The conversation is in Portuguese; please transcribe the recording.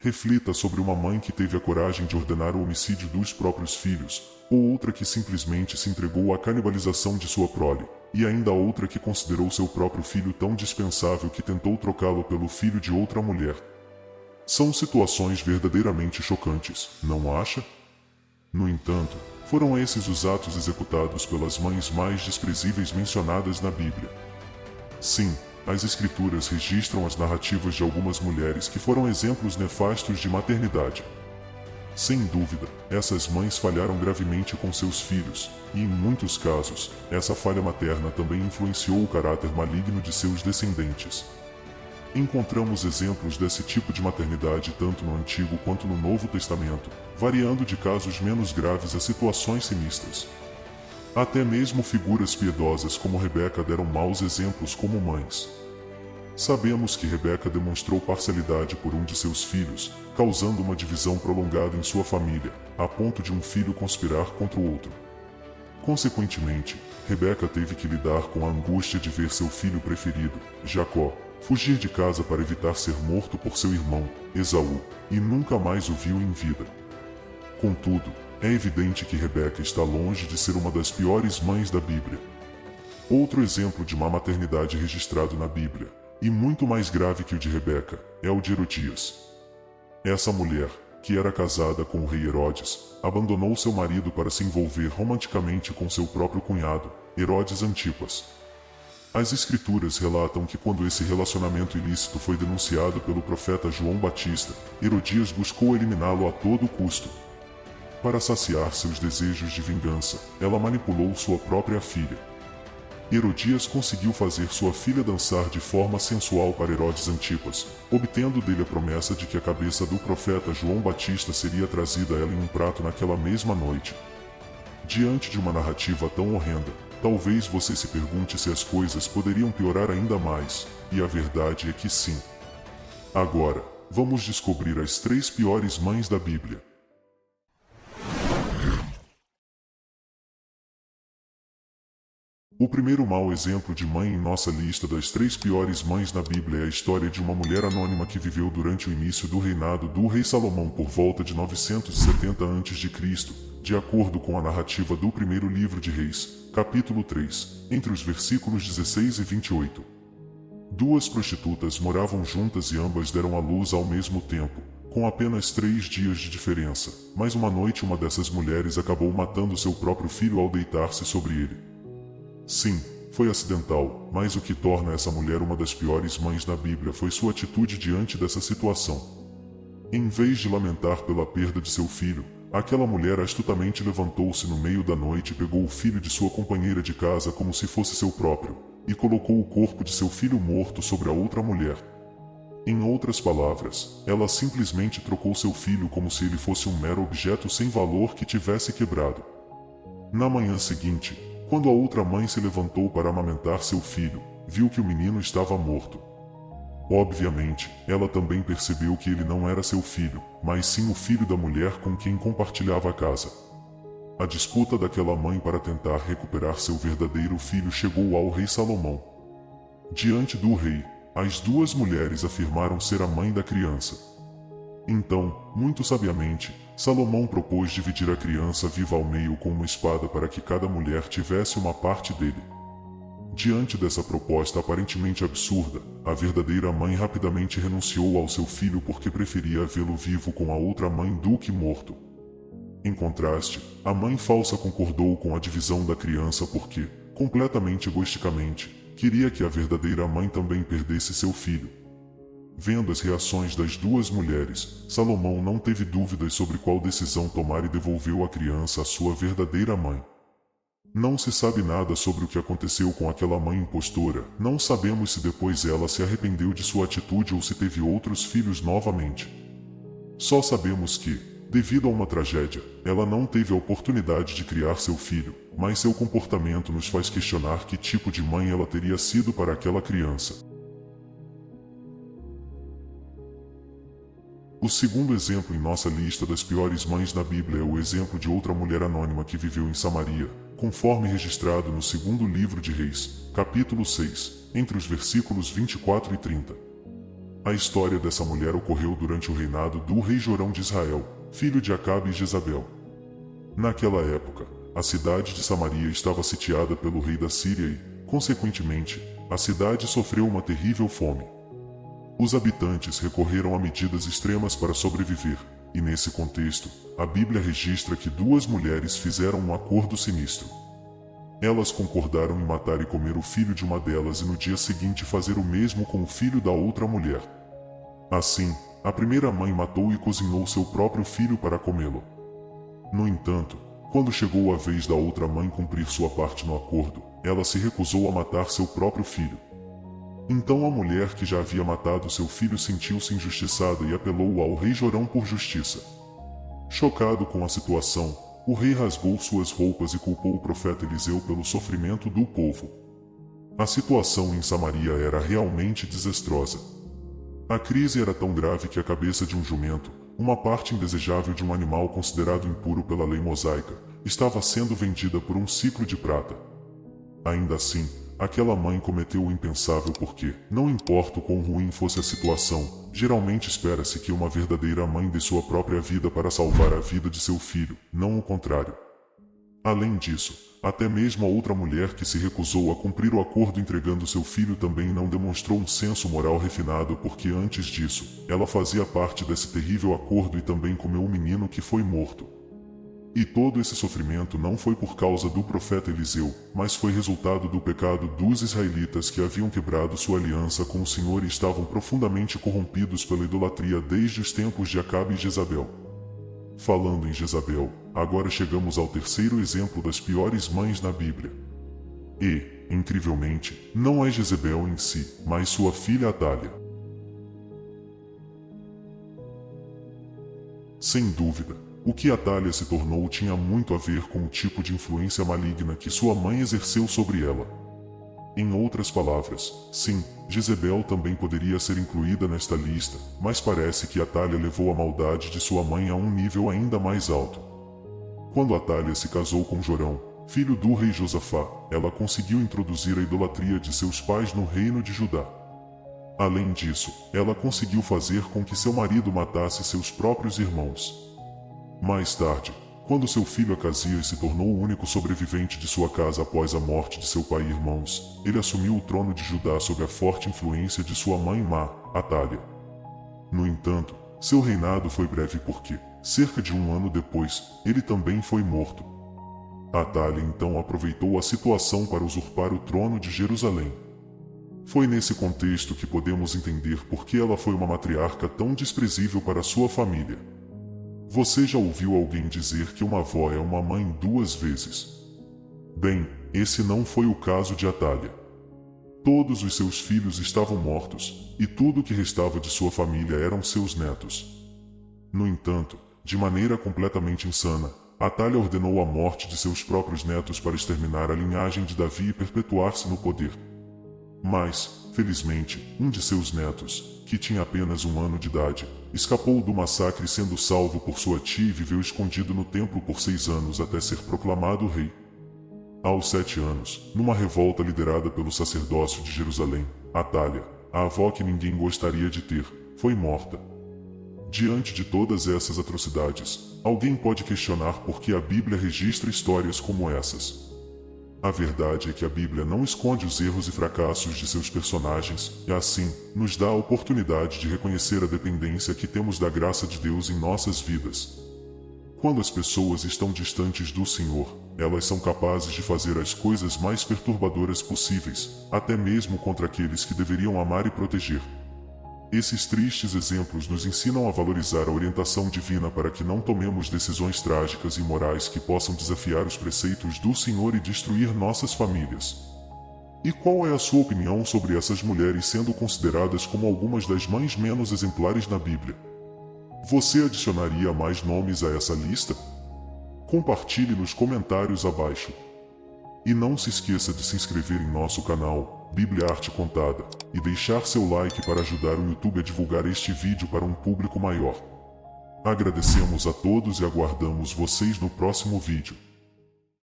Reflita sobre uma mãe que teve a coragem de ordenar o homicídio dos próprios filhos, ou outra que simplesmente se entregou à canibalização de sua prole, e ainda outra que considerou seu próprio filho tão dispensável que tentou trocá-lo pelo filho de outra mulher. São situações verdadeiramente chocantes, não acha? No entanto, foram esses os atos executados pelas mães mais desprezíveis mencionadas na Bíblia. Sim, as Escrituras registram as narrativas de algumas mulheres que foram exemplos nefastos de maternidade. Sem dúvida, essas mães falharam gravemente com seus filhos, e em muitos casos, essa falha materna também influenciou o caráter maligno de seus descendentes. Encontramos exemplos desse tipo de maternidade tanto no Antigo quanto no Novo Testamento, variando de casos menos graves a situações sinistras. Até mesmo figuras piedosas como Rebeca deram maus exemplos como mães. Sabemos que Rebeca demonstrou parcialidade por um de seus filhos, causando uma divisão prolongada em sua família, a ponto de um filho conspirar contra o outro. Consequentemente, Rebeca teve que lidar com a angústia de ver seu filho preferido, Jacó, fugir de casa para evitar ser morto por seu irmão, Esaú, e nunca mais o viu em vida. Contudo, é evidente que Rebeca está longe de ser uma das piores mães da Bíblia. Outro exemplo de má maternidade registrado na Bíblia, e muito mais grave que o de Rebeca, é o de Herodias. Essa mulher, que era casada com o rei Herodes, abandonou seu marido para se envolver romanticamente com seu próprio cunhado, Herodes Antipas. As Escrituras relatam que quando esse relacionamento ilícito foi denunciado pelo profeta João Batista, Herodias buscou eliminá-lo a todo custo. Para saciar seus desejos de vingança, ela manipulou sua própria filha. Herodias conseguiu fazer sua filha dançar de forma sensual para Herodes Antipas, obtendo dele a promessa de que a cabeça do profeta João Batista seria trazida a ela em um prato naquela mesma noite. Diante de uma narrativa tão horrenda, talvez você se pergunte se as coisas poderiam piorar ainda mais, e a verdade é que sim. Agora, vamos descobrir as 3 piores mães da Bíblia. O primeiro mau exemplo de mãe em nossa lista das 3 piores mães na Bíblia é a história de uma mulher anônima que viveu durante o início do reinado do rei Salomão por volta de 970 a.C., de acordo com a narrativa do primeiro livro de Reis, capítulo 3, entre os versículos 16 e 28. 2 prostitutas moravam juntas e ambas deram à luz ao mesmo tempo, com apenas 3 dias de diferença, mas uma noite uma dessas mulheres acabou matando seu próprio filho ao deitar-se sobre ele. Sim, foi acidental, mas o que torna essa mulher uma das piores mães da Bíblia foi sua atitude diante dessa situação. Em vez de lamentar pela perda de seu filho, aquela mulher astutamente levantou-se no meio da noite e pegou o filho de sua companheira de casa como se fosse seu próprio, e colocou o corpo de seu filho morto sobre a outra mulher. Em outras palavras, ela simplesmente trocou seu filho como se ele fosse um mero objeto sem valor que tivesse quebrado. Na manhã seguinte, quando a outra mãe se levantou para amamentar seu filho, viu que o menino estava morto. Obviamente, ela também percebeu que ele não era seu filho, mas sim o filho da mulher com quem compartilhava a casa. A disputa daquela mãe para tentar recuperar seu verdadeiro filho chegou ao rei Salomão. Diante do rei, as 2 mulheres afirmaram ser a mãe da criança. Então, muito sabiamente, Salomão propôs dividir a criança viva ao meio com uma espada para que cada mulher tivesse uma parte dele. Diante dessa proposta aparentemente absurda, a verdadeira mãe rapidamente renunciou ao seu filho porque preferia vê-lo vivo com a outra mãe do que morto. Em contraste, a mãe falsa concordou com a divisão da criança porque, completamente egoisticamente, queria que a verdadeira mãe também perdesse seu filho. Vendo as reações das 2 mulheres, Salomão não teve dúvidas sobre qual decisão tomar e devolveu a criança à sua verdadeira mãe. Não se sabe nada sobre o que aconteceu com aquela mãe impostora, não sabemos se depois ela se arrependeu de sua atitude ou se teve outros filhos novamente. Só sabemos que, devido a uma tragédia, ela não teve a oportunidade de criar seu filho, mas seu comportamento nos faz questionar que tipo de mãe ela teria sido para aquela criança. O segundo exemplo em nossa lista das piores mães da Bíblia é o exemplo de outra mulher anônima que viveu em Samaria, conforme registrado no segundo livro de Reis, capítulo 6, entre os versículos 24 e 30. A história dessa mulher ocorreu durante o reinado do rei Jorão de Israel, filho de Acabe e Jezabel. Naquela época, a cidade de Samaria estava sitiada pelo rei da Síria e, consequentemente, a cidade sofreu uma terrível fome. Os habitantes recorreram a medidas extremas para sobreviver, e nesse contexto, a Bíblia registra que duas mulheres fizeram um acordo sinistro. Elas concordaram em matar e comer o filho de uma delas e no dia seguinte fazer o mesmo com o filho da outra mulher. Assim, a primeira mãe matou e cozinhou seu próprio filho para comê-lo. No entanto, quando chegou a vez da outra mãe cumprir sua parte no acordo, ela se recusou a matar seu próprio filho. Então a mulher que já havia matado seu filho sentiu-se injustiçada e apelou ao rei Jorão por justiça. Chocado com a situação, o rei rasgou suas roupas e culpou o profeta Eliseu pelo sofrimento do povo. A situação em Samaria era realmente desastrosa. A crise era tão grave que a cabeça de um jumento, uma parte indesejável de um animal considerado impuro pela lei mosaica, estava sendo vendida por um ciclo de prata. Ainda assim, aquela mãe cometeu o impensável porque, não importa o quão ruim fosse a situação, geralmente espera-se que uma verdadeira mãe dê sua própria vida para salvar a vida de seu filho, não o contrário. Além disso, até mesmo a outra mulher que se recusou a cumprir o acordo entregando seu filho também não demonstrou um senso moral refinado porque antes disso, ela fazia parte desse terrível acordo e também comeu um menino que foi morto. E todo esse sofrimento não foi por causa do profeta Eliseu, mas foi resultado do pecado dos israelitas que haviam quebrado sua aliança com o Senhor e estavam profundamente corrompidos pela idolatria desde os tempos de Acabe e Jezabel. Falando em Jezabel, agora chegamos ao terceiro exemplo das piores mães na Bíblia. E, incrivelmente, não é Jezebel em si, mas sua filha Atália. Sem dúvida, o que Atália se tornou tinha muito a ver com o tipo de influência maligna que sua mãe exerceu sobre ela. Em outras palavras, sim, Jezebel também poderia ser incluída nesta lista, mas parece que Atália levou a maldade de sua mãe a um nível ainda mais alto. Quando Atália se casou com Jorão, filho do rei Josafá, ela conseguiu introduzir a idolatria de seus pais no reino de Judá. Além disso, ela conseguiu fazer com que seu marido matasse seus próprios irmãos. Mais tarde, quando seu filho Acasias se tornou o único sobrevivente de sua casa após a morte de seu pai e irmãos, ele assumiu o trono de Judá sob a forte influência de sua mãe má, Atália. No entanto, seu reinado foi breve porque, cerca de um ano depois, ele também foi morto. Atália então aproveitou a situação para usurpar o trono de Jerusalém. Foi nesse contexto que podemos entender por que ela foi uma matriarca tão desprezível para sua família. Você já ouviu alguém dizer que uma avó é uma mãe duas vezes? Bem, esse não foi o caso de Atália. Todos os seus filhos estavam mortos, e tudo o que restava de sua família eram seus netos. No entanto, de maneira completamente insana, Atália ordenou a morte de seus próprios netos para exterminar a linhagem de Davi e perpetuar-se no poder. Mas, felizmente, um de seus netos, que tinha apenas um ano de idade, escapou do massacre sendo salvo por sua tia e viveu escondido no templo por 6 anos até ser proclamado rei. Aos 7 anos, numa revolta liderada pelo sacerdócio de Jerusalém, Atália, a avó que ninguém gostaria de ter, foi morta. Diante de todas essas atrocidades, alguém pode questionar por que a Bíblia registra histórias como essas. A verdade é que a Bíblia não esconde os erros e fracassos de seus personagens, e assim, nos dá a oportunidade de reconhecer a dependência que temos da graça de Deus em nossas vidas. Quando as pessoas estão distantes do Senhor, elas são capazes de fazer as coisas mais perturbadoras possíveis, até mesmo contra aqueles que deveriam amar e proteger. Esses tristes exemplos nos ensinam a valorizar a orientação divina para que não tomemos decisões trágicas e imorais que possam desafiar os preceitos do Senhor e destruir nossas famílias. E qual é a sua opinião sobre essas mulheres sendo consideradas como algumas das mães menos exemplares na Bíblia? Você adicionaria mais nomes a essa lista? Compartilhe nos comentários abaixo. E não se esqueça de se inscrever em nosso canal, Bíblia Arte Contada, e deixar seu like para ajudar o YouTube a divulgar este vídeo para um público maior. Agradecemos a todos e aguardamos vocês no próximo vídeo.